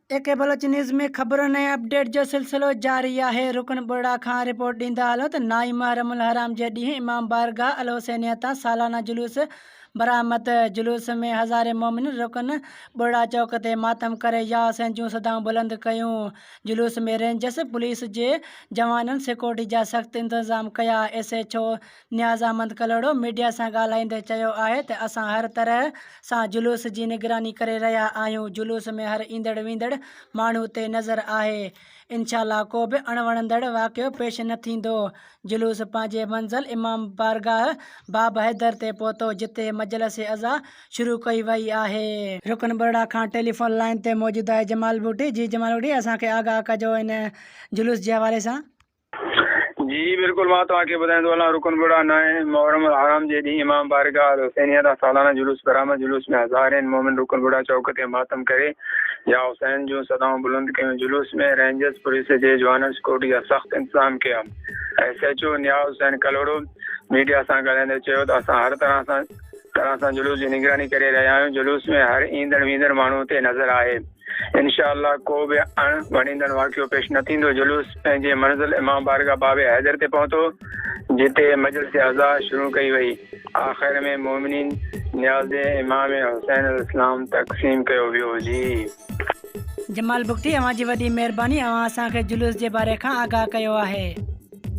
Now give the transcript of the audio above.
एके Baloch news में ख़बरुनि ऐं अपडेट जो सिलसिलो जारी आहे। रुकनपुरा खां रिपोर्ट ॾींदा हलो त नाइमा रमुल हराम जे ॾींहुं इमाम बारगाह अल हुसैनिया तां सालाना जुलूस बरामद। जुलूस में हज़ारे मोमिन रुकन बुढ़ा चौक ते मातम करे या हुसैन जूं सदाऊं बुलंद कयूं। जुलूस में रेंजर्स पुलिस जे जवाननि सिक्योरिटी जा सख़्त इंतज़ाम कया। SHO नियाज़ अहमद कलोड़ो मीडिया सां ॻाल्हाईंदे चयो आहे त असां हर तरह सां जुलूस जी निगरानी करे रहिया आहियूं। जुलूस में हर ईंदड़ वेंदड़ माण्हू ते नज़र आहे। इंशाअल्लाह को बि अणवणंदड़ वाक़ियो पेश न थींदो। जुलूस पंहिंजे मंज़िल इमाम बारगाह बाब हैदर ते पहुतो जिते मजलिस अज़ा शुरू कई वई आहे। रुकनपुरा खां टेलीफोन लाइन ते मौजूदु आहे जमाल बूटी। जी जमाल बूटी, असांखे आगाह कजो इन जुलूस जे हवाले सां। जी बिल्कुल, मां तव्हांखे ॿुधाईंदो हलां। रुकनपुरा नाए मुहर्रम हराम जे ॾींहुं इमाम बारगाह अल हुसैनिया तां सालाना जुलूस बरामद। जुलूस में हज़ारनि मोमिन रुकनपुरा चौक ते मातम करे या हुसैन जूं सदाऊं बुलंद कयूं। जुलूस में रेंजर्स पुलिस जे जवाननि सिक्योरिटी जा सख़्त इंतज़ाम कया। SHO नियाज़ हुसैन कलोड़ो मीडिया सां ॻाल्हाईंदे चयो त असां हर तरह सां जुलूस जी निगरानी करे रहिया आहियूं। जुलूस में हर ईंदड़ वेंदड़ माण्हू ते नज़र आहे। इंशाअल्लाह को बि अणवणींदड़ वाक़ियो पेश न थींदो। जुलूस पंहिंजे मंज़िल इमाम बारगाह बाबे हैदर ते पहुतो जिते मजलिस अज़ा शुरू कई वई। आख़िर में मोमिनीन नियाज़ इमाम हुसैन इस्लाम तक़सीम कयो वियो। जी जमाल बुटी, अवां जी वॾी महिरबानी, अवां असांखे जुलूस जे बारे खां आगाह कयो आहे।